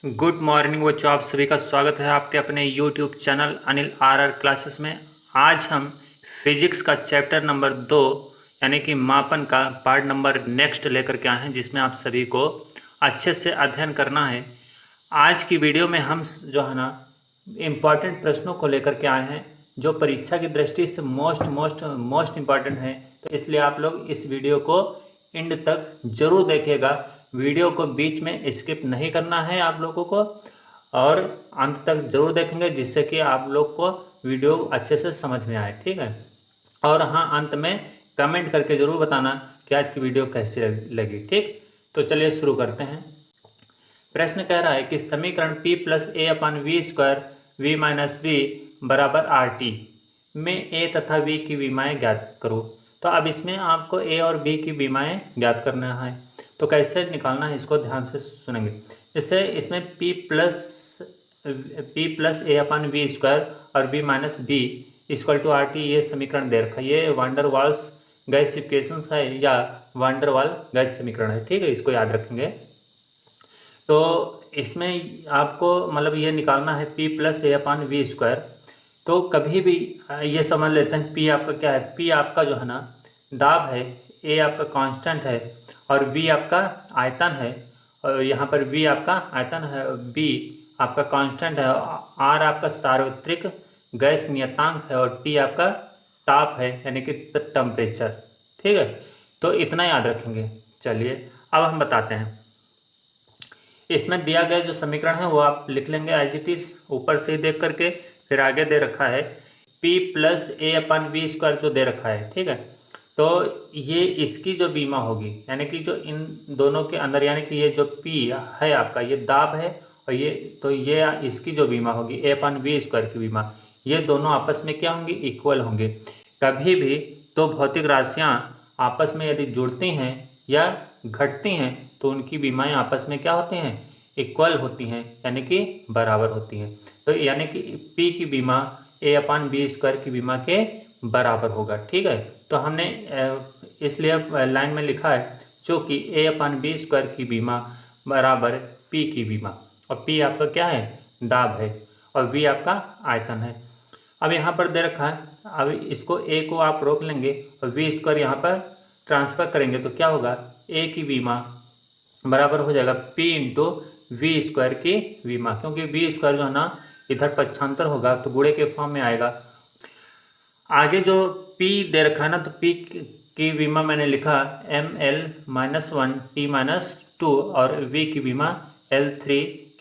Good morning बच्चों, आप सभी का स्वागत है आपके अपने YouTube channel Anil R classes में। आज हम फिजिक्स का चैप्टर नंबर 2 यानी कि मापन का पार्ट नंबर नेक्स्ट लेकर के आए हैं, जिसमें आप सभी को अच्छे से अध्ययन करना है। आज की वीडियो में हम जो है ना इम्पॉर्टेंट प्रश्नों को लेकर के आए हैं, जो परीक्षा की दृष्टि से मोस्ट इम्पॉर्टेंट है। तो इसलिए आप लोग इस वीडियो को एंड तक जरूर देखिएगा। वीडियो को बीच में स्किप नहीं करना है आप लोगों को, और अंत तक जरूर देखेंगे, जिससे कि आप लोग को वीडियो अच्छे से समझ में आए। ठीक है। और हाँ, अंत में कमेंट करके जरूर बताना कि आज की वीडियो कैसी लगी। ठीक, तो चलिए शुरू करते हैं। प्रश्न कह रहा है कि समीकरण P प्लस ए upon V square V minus b बराबर आर टी में ए तथा वी की विमाएँ ज्ञात करो। तो अब इसमें आपको ए और बी की विमाएँ ज्ञात करना है। तो कैसे निकालना है इसको ध्यान से सुनेंगे। जैसे इसमें P प्लस ए अपन वी स्क्वायर और B minus B equal to R T, ये समीकरण दे रखा है। ये वांडर वाल्स गैस इक्वेशन है या वांडर वाल गैस समीकरण है। ठीक है, इसको याद रखेंगे। तो इसमें आपको मतलब ये निकालना है P प्लस ए अपन वी स्क्वायर। तो कभी भी ये समझ लेते हैं P आपका क्या है। P आपका जो है ना दाब है, A आपका कांस्टेंट है और V आपका आयतन है, और यहाँ पर V आपका आयतन है, B आपका कांस्टेंट है, R आपका सार्वत्रिक गैस नियतांक है और T आपका ताप है यानी कि टेम्परेचर। ठीक है, तो इतना याद रखेंगे। चलिए अब हम बताते हैं। इसमें दिया गया जो समीकरण है वो आप लिख लेंगे एज इट इज, ऊपर से ही देख करके। फिर आगे दे रखा है P प्लस ए अपन वी स्क्वायर जो दे रखा है। ठीक है, तो ये इसकी जो बीमा होगी यानी कि जो इन दोनों के अंदर यानी कि ये जो P है आपका, ये दाब है, और ये इसकी जो बीमा होगी ए अपन वी स्क्वायर की बीमा, ये दोनों आपस में क्या होंगी, इक्वल होंगे। कभी भी तो भौतिक राशियाँ आपस में यदि जुड़ती हैं या घटती हैं तो उनकी बीमाएँ आपस में क्या होती हैं, इक्वल होती हैं यानी कि बराबर होती हैं। तो यानी कि P की बीमा ए अपन बी स्क्वायर की बीमा के बराबर होगा। ठीक है, तो हमने इसलिए लाइन में लिखा है जो कि ए अपन बी स्क्वायर की बीमा बराबर P की बीमा, और P आपका क्या है, दाब है, और V आपका आयतन है। अब यहाँ पर दे रखा है, अब इसको A को आप रोक लेंगे और V स्क्वायर यहाँ पर ट्रांसफर करेंगे तो क्या होगा, A की बीमा बराबर हो जाएगा P इंटू वी स्क्वायर की बीमा, क्योंकि वी स्क्वायर जो है ना इधर पक्षांतर होगा तो गुणे के फॉर्म में आएगा। आगे जो P दे रखा है ना, तो P की बीमा मैंने लिखा ml-1 t-2 और V की बीमा L3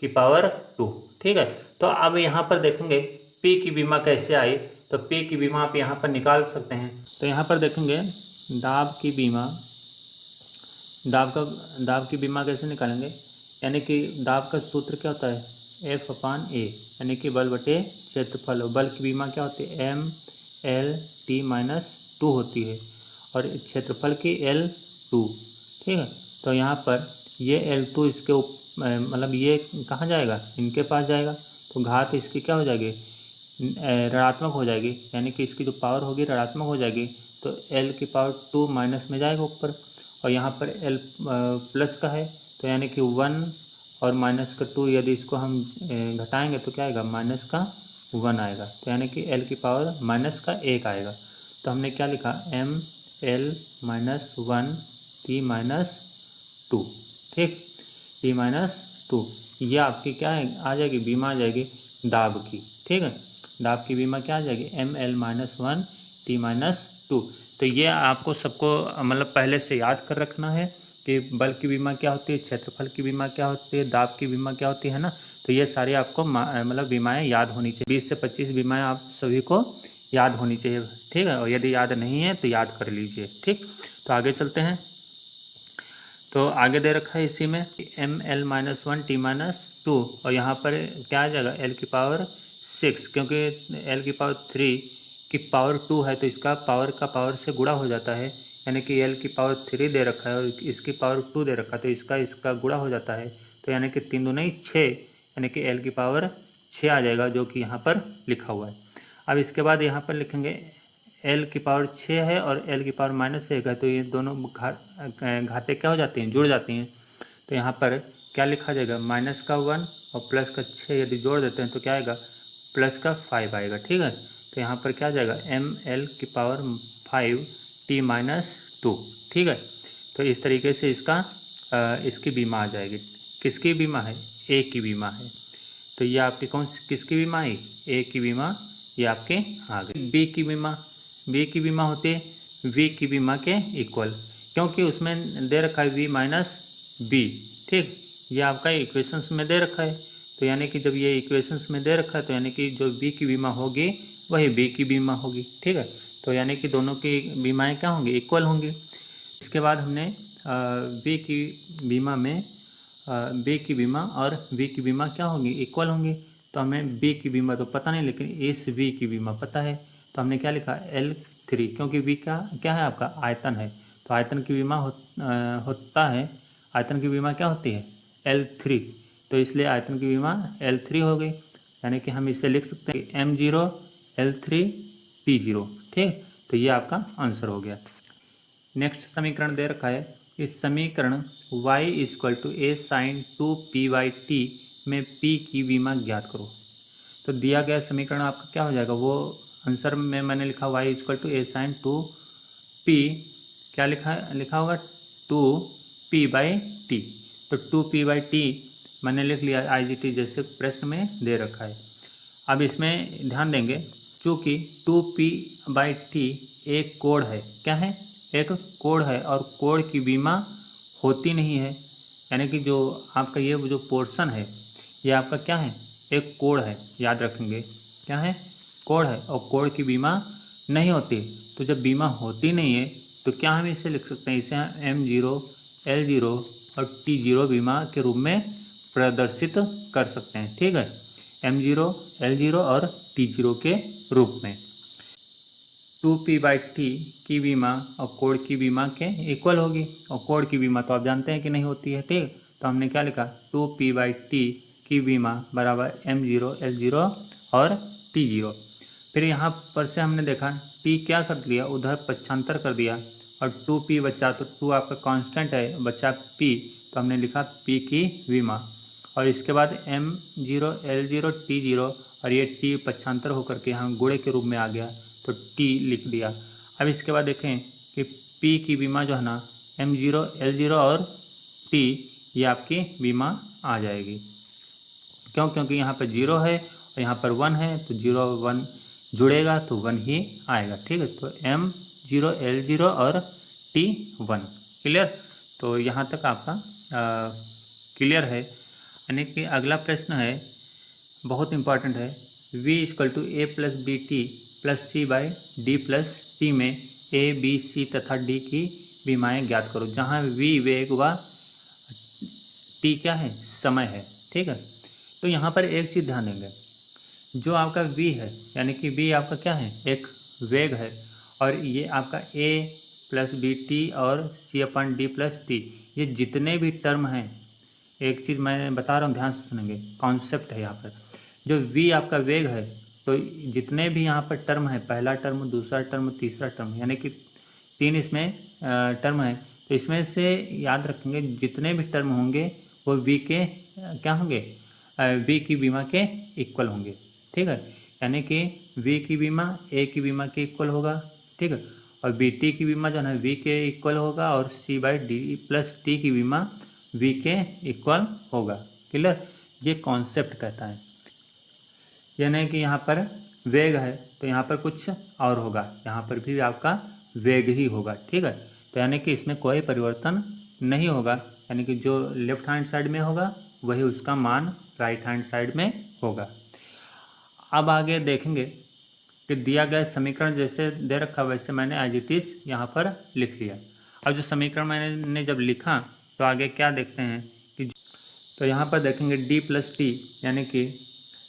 की पावर 2। ठीक है, तो अब यहाँ पर देखेंगे P की बीमा कैसे आई। तो P की बीमा आप यहाँ पर निकाल सकते हैं। तो यहाँ पर देखेंगे दाब की बीमा कैसे निकालेंगे, यानी कि दाब का सूत्र क्या होता है, F अपान ए, यानी कि बल बटे क्षेत्रफल। बल की बीमा क्या होती है, mL-T-2 होती है और क्षेत्रफल की L2। ठीक है, तो यहाँ पर ये L2 इसके मतलब ये कहाँ जाएगा, इनके पास जाएगा, तो घात इसकी क्या हो जाएगी, ऋणात्मक हो जाएगी, यानी कि इसकी जो पावर होगी ऋणात्मक हो जाएगी। तो L⁴ माइनस में जाएगा ऊपर, और यहाँ पर L प्लस का है, तो यानी कि 1 और -2 यदि इसको हम घटाएंगे तो क्या आएगा, -1 आएगा, तो यानी कि L⁻⁻1 आएगा। तो हमने क्या लिखा, mL-1 T-2। ठीक, T-2 ये आपकी क्या है, आ जाएगी बीमा, आ जाएगी दाब की। ठीक है, दाब की बीमा क्या आ जाएगी, mL-1 T-2। तो ये आपको सबको मतलब पहले से याद कर रखना है कि बल की बीमा क्या होती है, क्षेत्रफल की बीमा क्या होती है, दाब की बीमा क्या होती है ना। तो ये सारी आपको मतलब बीमाएँ याद होनी चाहिए। 20 से 25 बीमाएँ आप सभी को याद होनी चाहिए। ठीक है, और यदि याद नहीं है तो याद कर लीजिए। ठीक, तो आगे चलते हैं। तो आगे दे रखा है इसी में mL-1 T-2, और यहाँ पर क्या आ जाएगा, L⁻⁶, क्योंकि L⁻3 की पावर 2 है तो इसका पावर का पावर से गुणा हो जाता है, यानी कि L⁻3 दे रखा है और इसकी पावर 2 दे रखा है तो इसका गुणा हो जाता है, तो यानी कि 3 दूनी 6, यानी कि L⁻6 आ जाएगा, जो कि यहाँ पर लिखा हुआ है। अब इसके बाद यहाँ पर लिखेंगे L⁻6 है और L⁻−1 है, तो ये दोनों घातें क्या हो जाती हैं, जुड़ जाती हैं। तो यहाँ पर क्या लिखा जाएगा, -1 और प्लस का 6 यदि जोड़ देते हैं तो क्या आएगा, प्लस का 5 आएगा। ठीक है, तो यहाँ पर क्या आ जाएगा, ml⁵t-2। ठीक है, तो इस तरीके से इसकी बीमा आ जाएगी। किसकी बीमा है, ए की बीमा है। तो ये आपकी किसकी बीमा है, ए की बीमा, ये आपके आ गई। बी की बीमा होती है वी की बीमा के इक्वल, क्योंकि उसमें दे रखा है वी माइनस बी। ठीक, ये आपका इक्वेशंस में दे रखा है, तो यानी कि जब ये इक्वेशंस में दे रखा है तो यानी कि जो बी की बीमा होगी वही बी की बीमा होगी। ठीक है, तो यानी कि दोनों की बीमाएँ क्या होंगी, इक्वल होंगी। इसके बाद हमने बी की बीमा में बी की बीमा और वी की बीमा क्या होंगी, इक्वल होंगी। तो हमें बी की बीमा तो पता नहीं, लेकिन इस वी की बीमा पता है, तो हमने क्या लिखा, L3, क्योंकि वी का क्या है, आपका आयतन है, तो आयतन की बीमा होता है, आयतन की बीमा क्या होती है, L3, तो इसलिए आयतन की बीमा L3 हो गई। यानी कि हम इसे लिख सकते हैं M0 L3 P0। ठीक, तो ये आपका आंसर हो गया। नेक्स्ट समीकरण दे रखा है, इस समीकरण y = a sin 2p/t में p की बीमा ज्ञात करो। तो दिया गया समीकरण आपका क्या हो जाएगा, वो आंसर में मैंने लिखा y = a sin 2p, क्या लिखा होगा 2p/t, तो 2p/t मैंने लिख लिया IGT जैसे प्रश्न में दे रखा है। अब इसमें ध्यान देंगे, चूँकि 2p/t एक कोण है, क्या है, एक कोण है, और कोण की बीमा होती नहीं है। यानी कि जो आपका ये जो पोर्शन है ये आपका क्या है, एक कोण है, याद रखेंगे क्या है, कोण है, और कोण की बीमा नहीं होती। तो जब बीमा होती नहीं है तो क्या हम इसे लिख सकते हैं, इसे M0 L0 और T0 बीमा के रूप में प्रदर्शित कर सकते हैं। ठीक है, M0 L0 और T0 के रूप में। 2p/t की बीमा और कोण की बीमा के इक्वल होगी, और कोण की बीमा तो आप जानते हैं कि नहीं होती है। ठीक, तो हमने क्या लिखा, 2p/t की बीमा बराबर M0 L0 और T0। फिर यहाँ पर से हमने देखा t क्या कर दिया, उधर पक्षांतर कर दिया, और 2p बचा, तो 2 आपका कांस्टेंट है, बचा p, तो हमने लिखा p की बीमा। और इसके बाद M0 L0 T0, और ये t पक्षांतर होकर के यहाँ गुणे के रूप में आ गया, तो t लिख दिया। अब इसके बाद देखें कि p की बीमा जो है ना, M0 L0 और t, ये आपकी बीमा आ जाएगी। क्यों, क्योंकि यहाँ पर 0 है और यहाँ पर 1 है, तो 0 1 जुड़ेगा तो 1 ही आएगा। ठीक है, तो M0 L0 और T1 क्लियर। तो यहाँ तक आपका क्लियर है। यानी कि अगला प्रश्न है, बहुत इम्पॉर्टेंट है, v = a+bt + c/d + t में a b c तथा d की बीमाएँ ज्ञात करो, जहाँ v वेग व t क्या है, समय है। ठीक है, तो यहाँ पर एक चीज़ ध्यान देंगे, जो आपका v है, यानी कि v आपका क्या है, एक वेग है, और ये आपका a+bt और c/d + t, ये जितने भी टर्म हैं, एक चीज़ मैं बता रहा हूँ, ध्यान से सुनेंगे, कॉन्सेप्ट है यहाँ पर। जो v आपका वेग है, तो जितने भी यहाँ पर टर्म है, पहला टर्म, दूसरा टर्म, तीसरा टर्म, यानी कि 3 इसमें टर्म है, तो इसमें से याद रखेंगे जितने भी टर्म होंगे वो v के क्या होंगे, v की बीमा के इक्वल होंगे। ठीक है, यानी कि v की बीमा a की बीमा के इक्वल होगा। ठीक है, और bt की बीमा जो है v के इक्वल होगा, और c/d + t की बीमा v के इक्वल होगा। क्लियर, ये कॉन्सेप्ट कहता है। यानी कि यहाँ पर वेग है तो यहाँ पर कुछ और होगा, यहाँ पर भी आपका वेग ही होगा। ठीक है, तो यानी कि इसमें कोई परिवर्तन नहीं होगा, यानी कि जो लेफ्ट हैंड साइड में होगा वही उसका मान राइट हैंड साइड में होगा। अब आगे देखेंगे कि दिया गया समीकरण जैसे दे रखा वैसे मैंने एज इट इज यहाँ पर लिख लिया। अब जो समीकरण मैंने जब लिखा तो आगे क्या देखते हैं कि, तो यहाँ पर देखेंगे d + t, यानी कि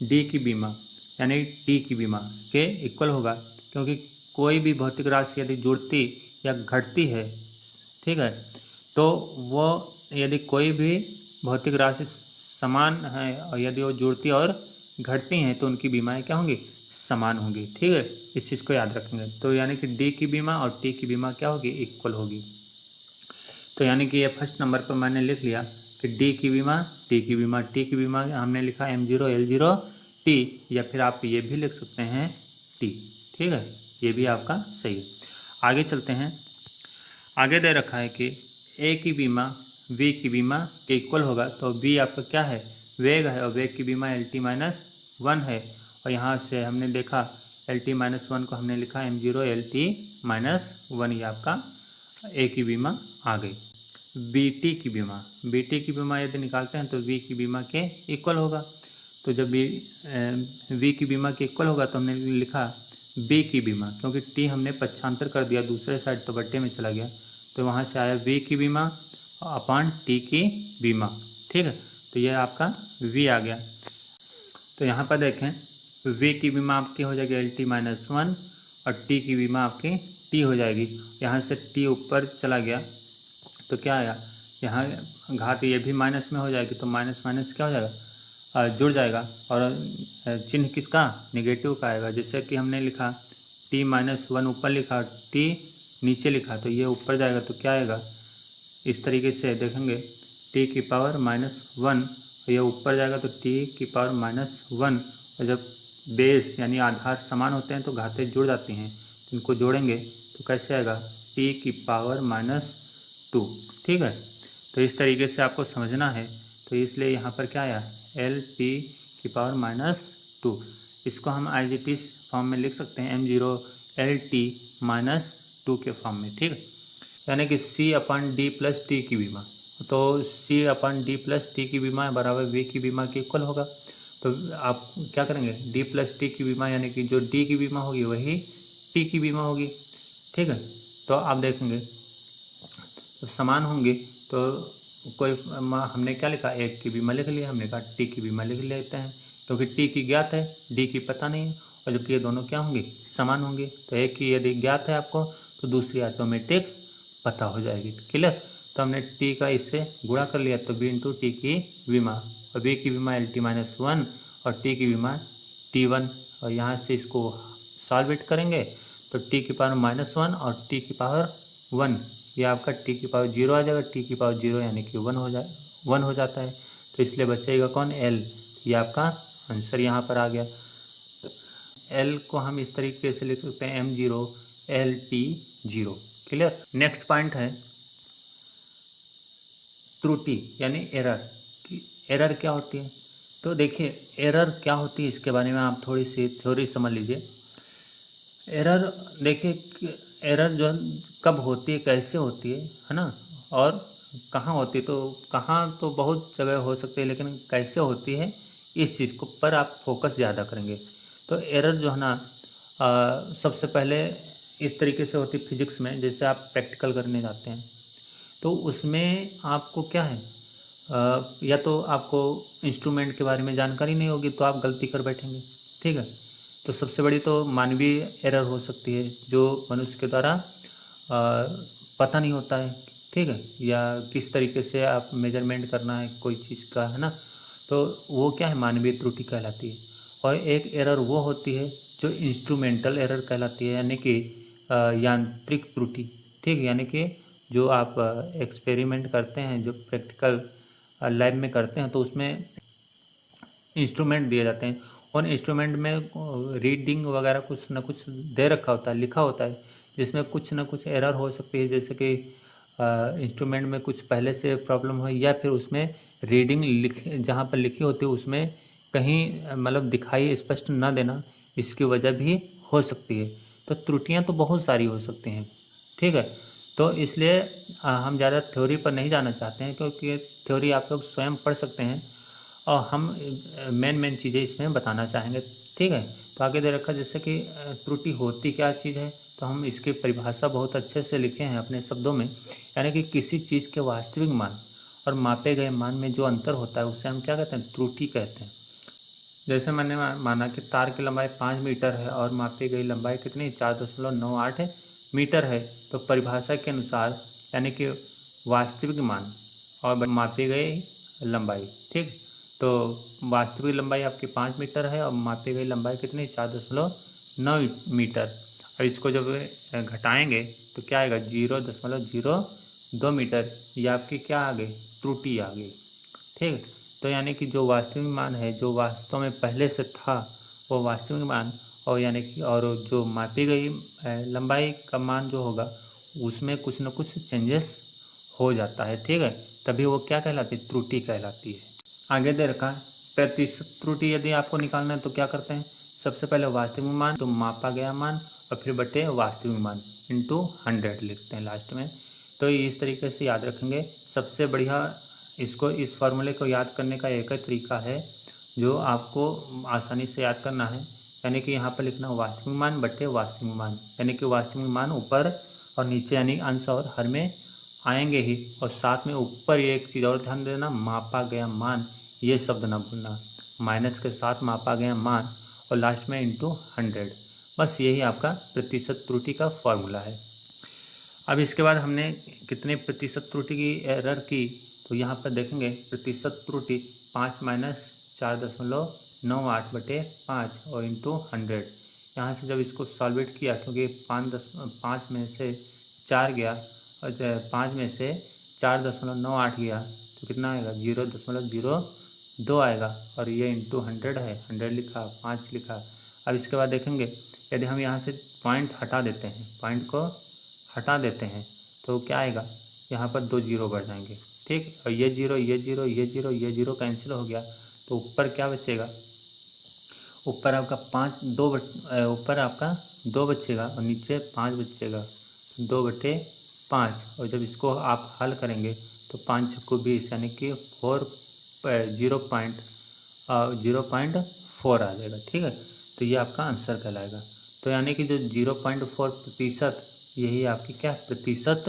d की बीमा यानी t की बीमा के इक्वल होगा, क्योंकि कोई भी भौतिक राशि यदि जुड़ती या घटती है, ठीक है, तो वो यदि कोई भी भौतिक राशि समान है और यदि वो जुड़ती और घटती हैं तो उनकी बीमाएँ क्या होंगी, समान होंगी। ठीक है, इस चीज़ को याद रखेंगे। तो यानी कि d की बीमा और t की बीमा क्या होगी, इक्वल होगी। तो यानी कि ये फर्स्ट नंबर पर मैंने लिख लिया फिर डी की विमा, टी की विमा, टी की विमा हमने लिखा M0 L0 टी, या फिर आप ये भी लिख सकते हैं टी। ठीक है, ये भी आपका सही है। आगे चलते हैं। आगे दे रखा है कि ए की बीमा वी की बीमा के इक्वल होगा, तो वी आपका क्या है, वेग है, और वेग की बीमा LT-1 है, और यहाँ से हमने देखा LT-1 को हमने लिखा M0 LT-1, ये आपका ए की बीमा आ गई। BT की बीमा, BT की बीमा यदि निकालते हैं तो वी की बीमा के इक्वल होगा, तो जब वी की बीमा के इक्वल होगा तो हमने लिखा बी की बीमा, क्योंकि टी हमने पक्षांतर कर दिया दूसरे साइड तो बट्टे में चला गया, तो वहाँ से आया वी की बीमा अपॉन टी की बीमा। ठीक है, तो यह आपका वी आ गया। तो यहाँ पर देखें, वी की बीमा आपकी हो जाएगी LT-1 और टी की बीमा आपकी टी हो जाएगी। यहाँ से टी ऊपर चला गया तो क्या आया, यहाँ घात ये भी माइनस में हो जाएगी, तो माइनस माइनस क्या हो जाएगा, जुड़ जाएगा, और चिन्ह किसका, नेगेटिव का आएगा। जैसे कि हमने लिखा T-1 ऊपर लिखा, टी नीचे लिखा, तो ये ऊपर जाएगा तो क्या आएगा, इस तरीके से देखेंगे टी की पावर -1, ये ऊपर जाएगा तो टी की पावर -1, और जब बेस यानी आधार समान होते हैं तो घातें जुड़ जाती हैं, इनको जोड़ेंगे तो कैसे आएगा, टी की पावर -2। ठीक है, तो इस तरीके से आपको समझना है, तो इसलिए यहाँ पर क्या आया, LT की पावर -2। इसको हम IGT फॉर्म में लिख सकते हैं M0 LT-2 के फॉर्म में। ठीक है, यानी कि C/D प्लस टी की बीमा, तो C/D प्लस टी की बीमा बराबर V की बीमा के इक्वल होगा। तो आप क्या करेंगे, D प्लस टी की बीमा यानी कि जो D की बीमा होगी वही T की बीमा होगी। ठीक है, तो आप देखेंगे तो समान होंगे, तो कोई हमने क्या लिखा, एक की बीमा लिख लिया, हमने कहा टी की बीमा लिख लेते हैं, क्योंकि टी की ज्ञात है, डी की पता नहीं है, और जबकि ये दोनों क्या होंगे, समान होंगे, तो एक की यदि ज्ञात है आपको तो दूसरी ऑटोमेटिक पता हो जाएगी। क्लियर, तो हमने टी का इससे गुणा कर लिया, तो बी इंटू टी की बीमा, और बी की बीमा LT-1 और टी की बीमा T1, और यहाँ से इसको सॉल्वेट करेंगे तो टी की पावर -1 और टी की पावर 1, ये आपका टी की पावर 0 आ जाएगा, टी की पावर 0 यानी कि 1 हो जाता है, तो इसलिए बचेगा कौन, एल, ये आपका आंसर यहाँ पर आ गया। एल को हम इस तरीके से लिख सकते हैं M0 LT-0। Clear, next point है त्रुटि यानी एरर। एरर क्या होती है, तो देखिए एरर क्या होती है इसके बारे में आप थोड़ी सी थ्योरी समझ लीजिए। एरर देखिए, एरर जो कब होती है, कैसे होती है ना, और कहाँ होती है, तो कहाँ तो बहुत जगह हो सकती है, लेकिन कैसे होती है इस चीज़ को पर आप फोकस ज़्यादा करेंगे। तो एरर जो है ना, सबसे पहले इस तरीके से होती है फिजिक्स में, जैसे आप प्रैक्टिकल करने जाते हैं तो उसमें आपको क्या है, या तो आपको इंस्ट्रूमेंट के बारे में जानकारी नहीं होगी तो आप गलती कर बैठेंगे। ठीक है, तो सबसे बड़ी तो मानवीय एरर हो सकती है, जो मनुष्य के द्वारा पता नहीं होता है। ठीक है, या किस तरीके से आप मेजरमेंट करना है कोई चीज़ का, है ना, तो वो क्या है, मानवीय त्रुटि कहलाती है। और एक एरर वो होती है जो इंस्ट्रूमेंटल एरर कहलाती है, यानी कि यांत्रिक त्रुटि। ठीक, यानी कि जो आप एक्सपेरिमेंट करते हैं, जो प्रैक्टिकल लैब में करते हैं, तो उसमें इंस्ट्रूमेंट दिए जाते हैं, उन इंस्ट्रूमेंट में रीडिंग वगैरह कुछ ना कुछ दे रखा होता है, लिखा होता है, जिसमें कुछ ना कुछ एरर हो सकती है, जैसे कि इंस्ट्रूमेंट में कुछ पहले से प्रॉब्लम हो, या फिर उसमें रीडिंग जहाँ पर लिखी होती है उसमें कहीं मतलब दिखाई स्पष्ट न देना, इसकी वजह भी हो सकती है। तो त्रुटियाँ तो बहुत सारी हो सकती हैं। ठीक है, तो इसलिए हम ज़्यादा थ्योरी पर नहीं जाना चाहते हैं, क्योंकि थ्योरी आप लोग स्वयं पढ़ सकते हैं, और हम मेन चीज़ें इसमें बताना चाहेंगे। ठीक है, तो आगे दे रखा जैसे कि त्रुटि होती क्या चीज़ है, तो हम इसकी परिभाषा बहुत अच्छे से लिखे हैं अपने शब्दों में, यानी कि किसी चीज़ के वास्तविक मान और मापे गए मान में जो अंतर होता है उसे हम क्या कहते हैं, त्रुटि कहते हैं। जैसे मैंने माना कि तार की लंबाई 5 मीटर है और मापी गई लंबाई कितनी, 4.98 मीटर है, तो परिभाषा के अनुसार यानी कि वास्तविक मान और मापी गई लंबाई, ठीक, तो वास्तविक लंबाई आपकी 5 मीटर है और मापी गई लंबाई कितनी, 4.9 मीटर, और इसको जब घटाएंगे तो क्या आएगा, 0.02 मीटर, ये आपकी क्या आ गई, त्रुटि आ गई। ठीक। तो यानी कि जो वास्तविक मान है, जो वास्तव में पहले से था वो वास्तविक मान, और यानी कि और जो मापी गई लंबाई का मान जो होगा उसमें कुछ न कुछ चेंजेस हो जाता है, ठीक है। तभी वो क्या कहलाती है, त्रुटि कहलाती है। आगे दे रखा है प्रतिशत त्रुटि। यदि आपको निकालना है तो क्या करते हैं, सबसे पहले वास्तविक मान तो मापा गया मान और फिर बटे वास्तविक मान इंटू 100 लिखते हैं लास्ट में। तो इस तरीके से याद रखेंगे। सबसे बढ़िया इसको, इस फॉर्मूले को याद करने का एक ही तरीका है जो आपको आसानी से याद करना है, यानी कि यहाँ पर लिखना वास्तविक मान बटे वास्तविक मान, यानी कि वास्तविक मान ऊपर और नीचे यानी अंश और हर में आएंगे ही, और साथ में ऊपर एक चीज़ और ध्यान देना, मापा गया मान, ये शब्द ना भूलना, माइनस के साथ मापा गया मान और लास्ट में इंटू 100। बस यही आपका प्रतिशत त्रुटि का फॉर्मूला है। अब इसके बाद हमने कितने प्रतिशत त्रुटि की एरर की, तो यहाँ पर देखेंगे प्रतिशत त्रुटि 5 माइनस 4.98 बटे 5 और इंटू 100। यहाँ से जब इसको सॉल्वेट किया, क्योंकि 5 में से 4 गया और 5 में से 4.98 गया तो कितना आएगा, 0.02 आएगा, और ये इंटू 100 है, 100 लिखा, 5 लिखा। अब इसके बाद देखेंगे यदि हम यहाँ से पॉइंट हटा देते हैं, पॉइंट को हटा देते हैं तो क्या आएगा, यहाँ पर 2 जीरो बढ़ जाएंगे, ठीक। और ये जीरो, ये जीरो, ये जीरो, ये जीरो कैंसिल हो गया, तो ऊपर क्या बचेगा, ऊपर आपका ऊपर आपका 2 बचेगा और नीचे 5 बचेगा, 2/5। और जब इसको आप हल करेंगे तो 5 छक्को 20 यानी कि 0.4 आ जाएगा, ठीक है। तो ये आपका आंसर कहलाएगा। तो यानी कि जो 0.4% यही आपकी क्या प्रतिशत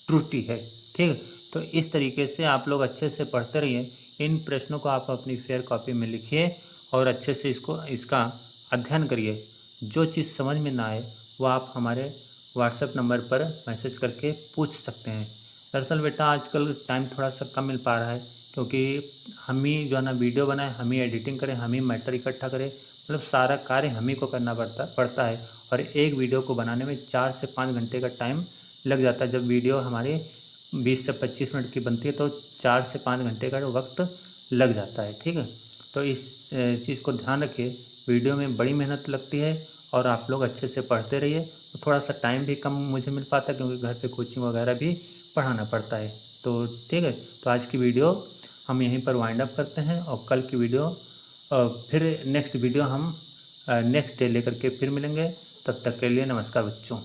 त्रुटि है, ठीक है। तो इस तरीके से आप लोग अच्छे से पढ़ते रहिए। इन प्रश्नों को आप अपनी फेयर कॉपी में लिखिए और अच्छे से इसका अध्ययन करिए। जो चीज़ समझ में ना आए वो आप हमारे व्हाट्सएप नंबर पर मैसेज करके पूछ सकते हैं। दरअसल बेटा आजकल टाइम थोड़ा सा कम मिल पा रहा है, क्योंकि हम ही जो है ना वीडियो बनाए, हम ही एडिटिंग करें, हम ही मैटर इकट्ठा करें, मतलब सारा कार्य हम ही को करना पड़ता है। और एक वीडियो को बनाने में 4 से 5 घंटे का टाइम लग जाता है। जब वीडियो हमारी 20 से 25 मिनट की बनती है तो 4 से 5 घंटे का वक्त लग जाता है, ठीक है। तो इस चीज़ को ध्यान रखिए, वीडियो में बड़ी मेहनत लगती है और आप लोग अच्छे से पढ़ते रहिए। तो थोड़ा सा टाइम भी कम मुझे मिल पाता है, क्योंकि घर पे कोचिंग वगैरह भी पढ़ाना पड़ता है। तो ठीक है, तो आज की वीडियो हम यहीं पर वाइंड अप करते हैं, और कल की वीडियो फिर नेक्स्ट वीडियो हम नेक्स्ट डे लेकर के फिर मिलेंगे। तब तक के लिए नमस्कार बच्चों।